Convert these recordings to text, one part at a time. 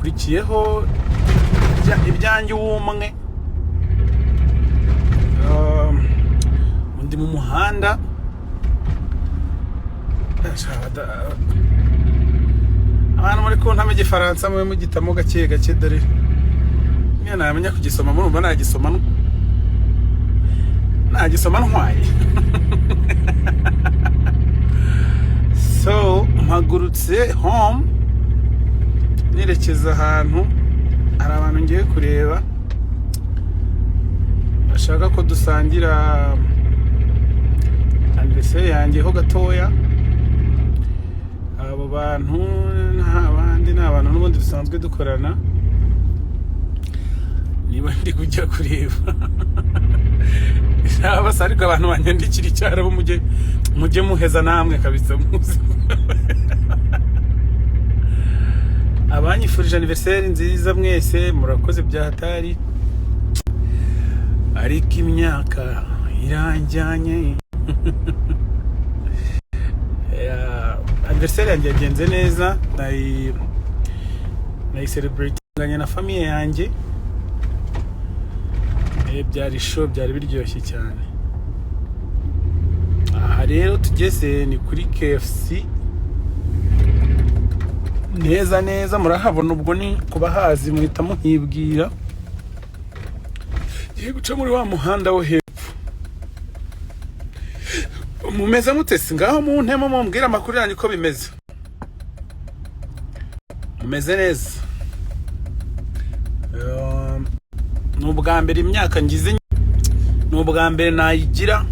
hakurikiyeho ibyanjye umwe undi mu muhanda abantu muri ko ntame gifaransa mwe mugitamo gake gake dore niyo namenya kugisoma murumva nagisoma ntwaye so mpagurutse home nerekeza ahantu hari abantu ngiye kureba bashaka ko dusangira anniversaire yanjye ho gatoya. Abo bantu n'abandi n'abantu n'ubundi dusanzwe dukorana, niba ndi kujya kureba basa ariko abantu banyandikira icyarabo mujye muheza namwe kabisa muzi abanyifurije anniversaire nziza mwese murakoze byahatari, ariko imyaka iranjyanye anniversaire yanjye yagenze neza, nayi celebratinganye na famille yanjye, byari show, byari biryoshye cyane. Aha rero tugeze ni kuri KFC neza murahabona, ubwo ni kubahazi muhita muhibwira, giye guca muri wa muhanda wo hepfo. Mumeze mutesi ngaho mu ntemo mumbwira amakuru yanyu ko bimeze, mumeze neza. N'ubwa mbere imyaka ngize, n'ubwa mbere nayigira,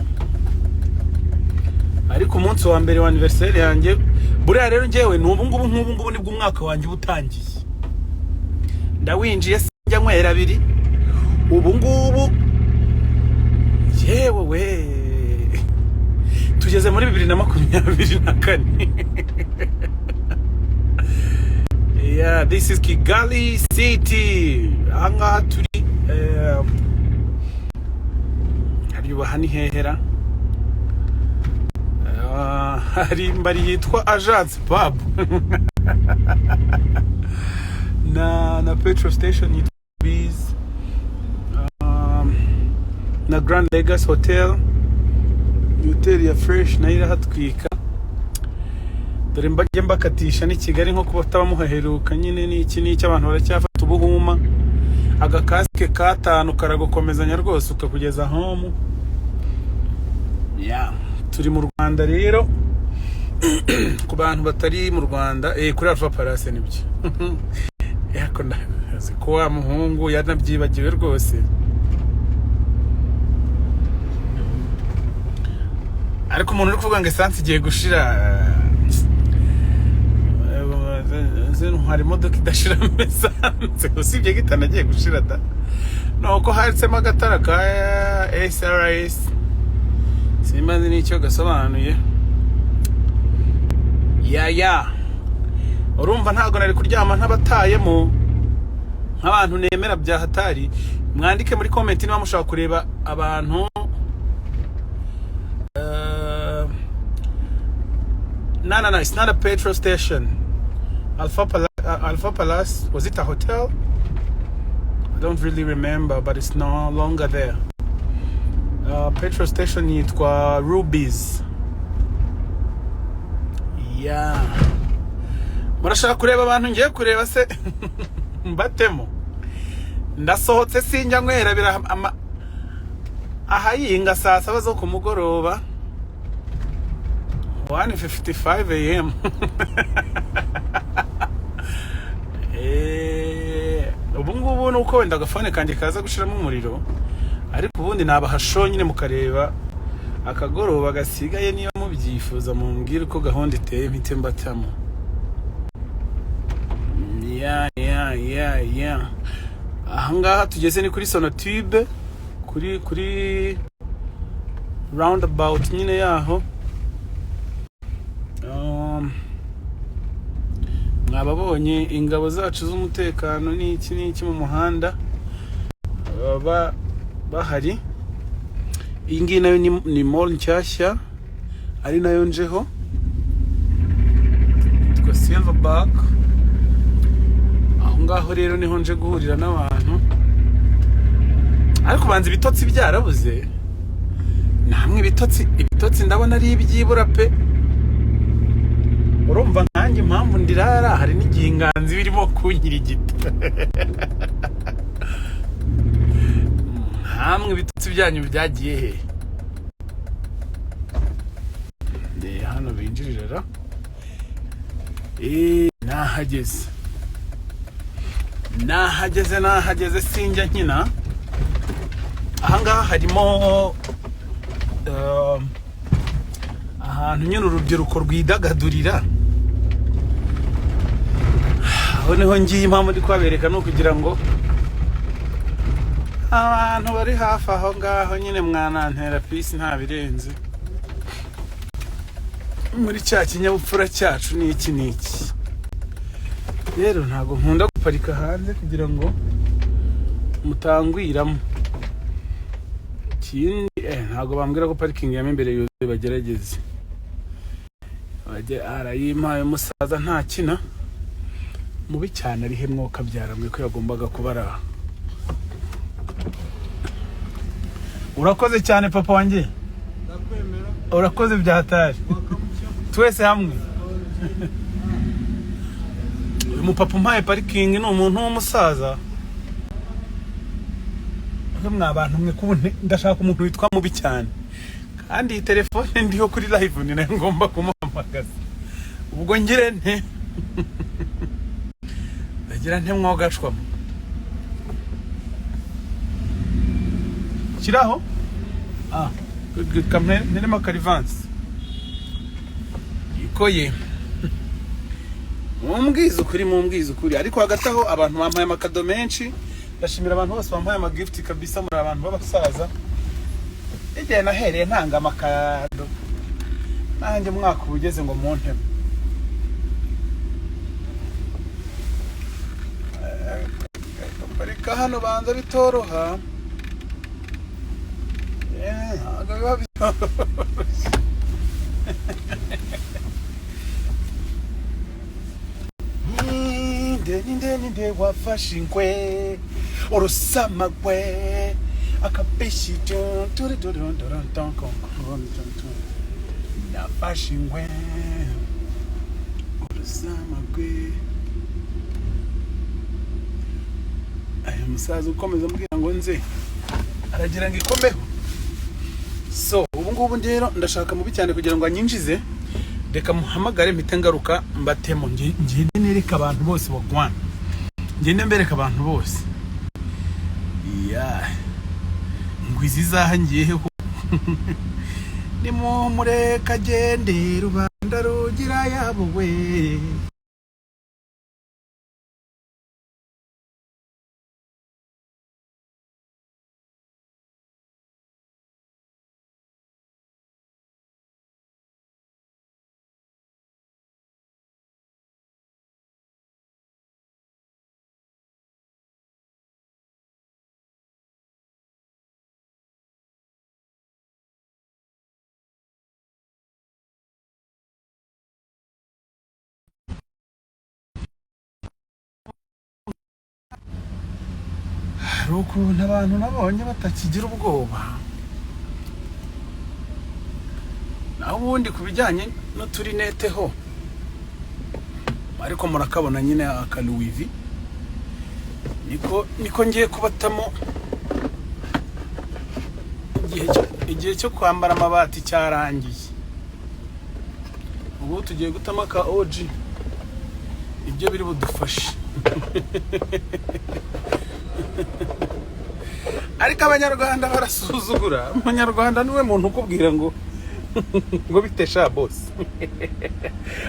ariko umunsi wa mbere wa anniversaire yanjye buriya rero ngewe n'ubu ngubu nibwo umwaka wanjye utangiye, ndawinjiye sinjya nkwera abiri ubu ngubu yewe we tugeze muri 2024. Yeah, this is Kigali city. Anga turi hariyubaha ni hehera, hari mbari yitwa Agence Pub na petrol station yitwa Biz, na Grand Legacy Hotel, hotel ya fresh na irahatwika. Dore mbajye mbakatisha ni Kigali nko kuba tabamuhaheruka nyine n'iki abantu baracyafata ubuhuma, agakaske katanu karagukomezanya rwose ukakugeza home. Yeah, turi mu Rwanda rero ku bantu batari mu Rwanda kuri Alpha Palace nibyo yako ndazi ko wa muhungu yanabyibagiwe rwose, ariko umuntu uri kuvuga ngo essence igiye gushira, hari imodoka idashira mesanse usibye gitanagiye gushira da, nuko haritsemo agatara ka SRS simaze n'icyo gasobanuye. Ya urumva ntago nari kuryama ntabatayemo nk'abantu nemera byahatari. Mwandike muri comment niba mushaka kureba abantu no, it's not a petrol station. Alpha Palace, was it a hotel? I don't really remember, but it's no longer there. Petrol station yitwa Rubies. Yeah. Murashaka kureba abantu ngiye kureba se mbatemo. Ndasohotse sinjya nkwera bira ahayinga saa 7 zo kumugoroba 1:55 AM. Ubu ngubu nuko wenda agafone kanjye kaza gushiramo umuriro, ariko ubundi nabahasho nyine mukareba akagoroba gasigaye. Niyo mubyifuza mumbwire uko gahunda iteye mpite mbatamo. Yeah. Ahangaha tugeze ni kuri Sonatube, kuri roundabout nyine yaho. Mwababonye ingabo zacu z'umutekano n'iki mu muhanda bahari. Iyi ngiyi nayo ni mall nshyashya ari nayo njeho, yitwa Silverback. Aho ngaho rero niho nje guhurira n'abantu ariko banze ibitotsi byarabuze namwe ibitotsi ndabona ari ibyibura pe urumva nkanjye impamvu ndirara hari n'igihe inganzi birimo kunyirigita namwe ibitotsi byanyu byagiye he hano binjirira nahageze sinjya nkina ahangaha harimo ahantu nyine urubyiruko rwidagadurira aho niho ngiye impamvu ndi kubabereka ni ukugira ngo abantu bari hafi aho ngaho nyine mwanantera pisi nta birenze muri cya kinyabupfura cyacu n'iki rero ntabwo nkunda guparika hanze kugira ngo mutangwiramo ntabwo bambwira ko parikingi yamo imbere yuzuye bagerageze arayimpaye umusaza ntakina mubi cyane arihe mwuka byaramwe ko yagombaga kubara urakoze cyane papa wanjye urakoze byatari twese hamwe uyu mupapa umpaye parikingi ni umuntu w'umusaza mwabantu mwe kubone ndashaka umuntu witwa mubi cyane kandi iyi telefone ndiho kuri live ni nayo ngomba kumuhamagaza ubwo ngire nte ndagira nte mwogashwamo kiraho kamwe nerema karivansi ikoye mumbwiza ukuri ariko hagati aho abantu bampaye amakado menshi ndashimira abantu bose bampaye amagift kabisa muri abantu b'abasaza igihe nahereye ntanga amakado nanjye mwaka ubugeze ngo munteme barika hano banza bitoroha ninde wafashe inkwe orosama kwe akapeshi yafashe inkwe orosama kwe ayo musaza ukomeza mbwira ngo nze aragira ngo ikomeho so ubu ngubu rero ndashaka mubi cyane kugira ngo anyinjize reka muhamagare mpite ngaruka mbatemo ngende nereka abantu bose bagwana ngende mbereka abantu bose ngwizi zaha ngiyeho ni mu mureka gende rubanda rugira yabo we ukuntu abantu nabonye batakigira ubwoba naho ubundi kubijyanye n'uturinete ho ariko murakabona nyine akaluwivi niko ngiye kubatamo igihe cyo kwambara amabati cyarangiye ubu tugiye gutama ka OG ibyo biri budufashe ariko abanyarwanda barasuzugura umunyarwanda niwe muntu ukubwira ngo bitesha boss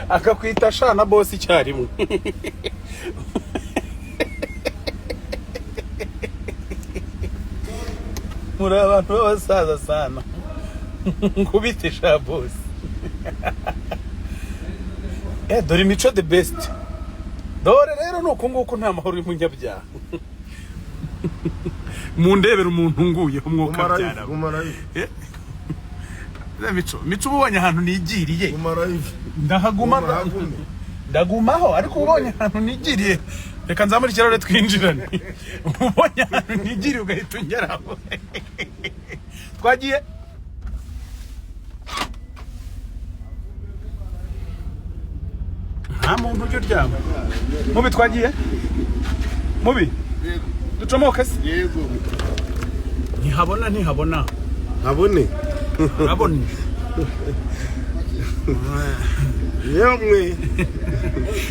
akakwita sha na boss icyarimwe muri abantu b'abasaza sana ngo bitesha boss dore Mico the best dore rero nuko nguko nta mahoro y'umunyabyaha mundebera umuntu nguyeho umwuka byara Mico ubonye ahantu nigiriye ndahagumaho ariko ubonye ahantu nigiriye reka nzamuri kirore twinjirane ubonye ahantu ntigiri ugahita ungeraho twagiye nta muntu ujya uryama mubi twagiye mubi ducomoke se yego ntihabona habone urabona yemwe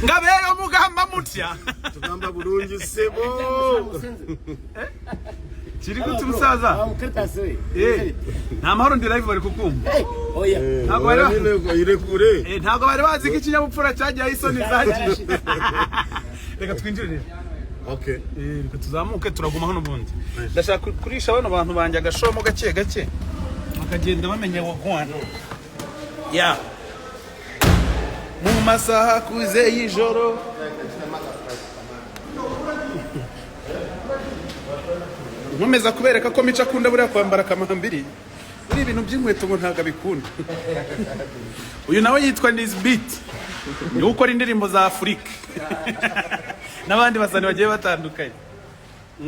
ngabero mugamba mutya tugamba burungi sebo kiri gute umusaza nta mahoro ndi live bari kukumva ntabwo bari bazi ko ikinyabupfura cyagiye isoni zagiye reka twinjire okay reka tuzamuke turaguma hano ubundi ndashaka kurisha bano bantu banje agashomo gake gake bakagenda bamenye wagwana ya mu masaha kuze y'ijoro nkomeza kubereka ko Mico akunda buriya kwambara akamambiri buri ibintu by'inkweto ngo ntabwo abikunda uyu nawe yitwa Nisbit ni ukora indirimbo za Afurika n'abandi basani bagiye batandukanye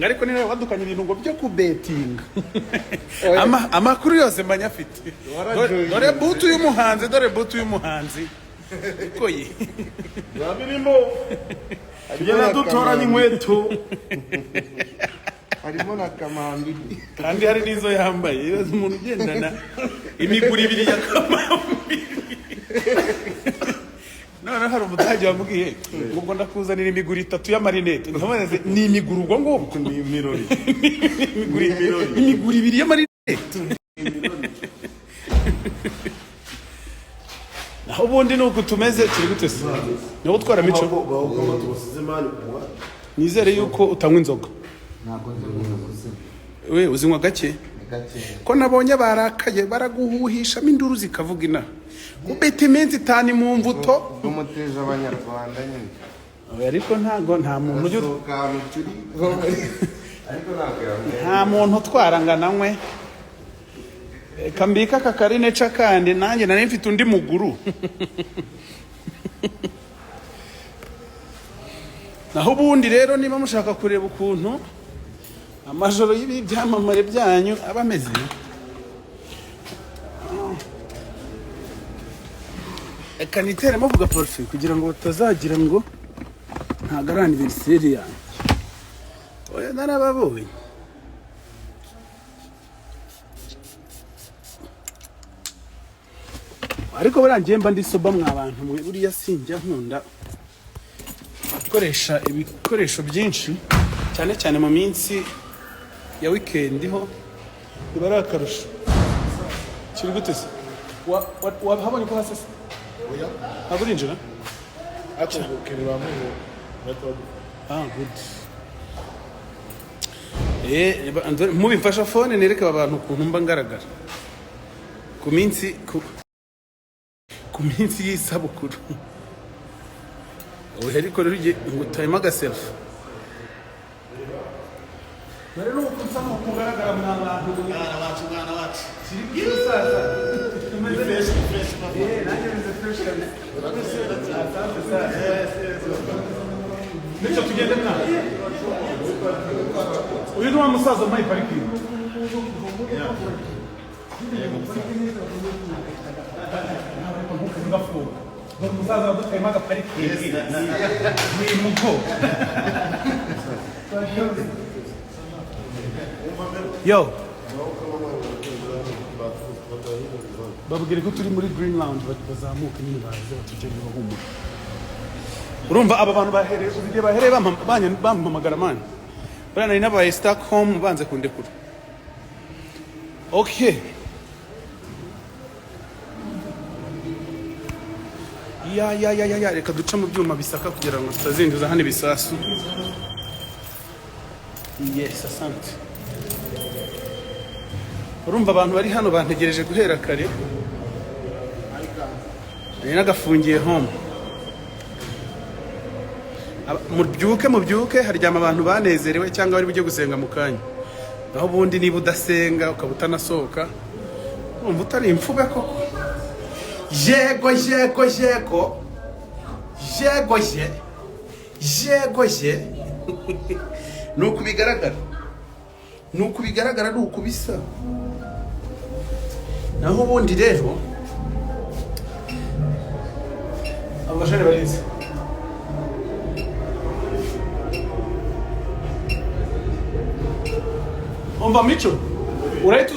ariko ni nawe wadukanye ibintu ngo byo kubetinga amakuru yose mbanya afite dore butu y'umuhanzi ikoye zabirimo agenda dutoranya inkweto harimo na kamambiri kandi hari n'izo yambaye ibibazo umuntu ugendana imiguri ibiri ya kamambiri none hari umudage wambwiye ubwo ndakuzanira imiguri 3 y'amarinete nkabaze ni imiguri ubwo ngubwo ni imirori imiguri 2 y'amarinete naho ubundi nuko tumeze turi gutese naho twara Mico nizere yuko utanywa inzoga ntabwo nzi we uzinywa gake ko nabonye barakaye baraguhuhishamo induru zikavuga ina kubeta iminsi 5 mu mvuto umuteje abanyarwanda nyine ariko nta muntu ujya ariko ntabwo nta muntu utwarangana kambika kakarine ca kandi nanjye nari mfite undi muguru naho ubundi rero niba mushaka kureba ukuntu amajoro y'ibi byamamare byanyu abameze kanitera muvuga parfait kugira ngo batazagira ngo ntago ari anniversaire yanjye oya narababonye ariko burangiye mba ndi soba mwa bantu mwe buriya sinjya nkunda gukoresha ibikoresho byinshi cyane cyane mu minsi ya weekend ho biba ari akarusho kiri gute se wahabonye ko hasi oya ntabwo urinjira akubukira bamuho method good mubi mfasha phone nereka abantu ukuntu mba ngaragara ku minsi y'isabukuru oya ariko rero ngo time agaself bare no kunsamo kugaragara mwana wacu kiri gusaza fresh nanjye nze fresh kandi Mico tugende mwana uyu ni wa musaza muri parikingi umusaza wadutayemo agaparikingi ni Mico yo babwire ko turi muri green lounge bazamuka nyine baze batugere bahumura urumva aba bantu bahereye bampamagara mani bariya nari nabaye Stockholm banze kundekura okay ya reka duca mu byuma bisaka kugira ngo tutazinduza hano ibisasu yes asante urumva abantu bari hano bantegereje guhera kare nari nagafungiye home mubyuke haryama abantu banezerewe cyangwa bari bujye gusenga mu kanya naho ubundi niba udasenga ukaba utanasohoka urumva utari imfuga koko yego yego ye nuko bigaragara nuko bisa naho ubundi rero abashari barize umva Mico urahita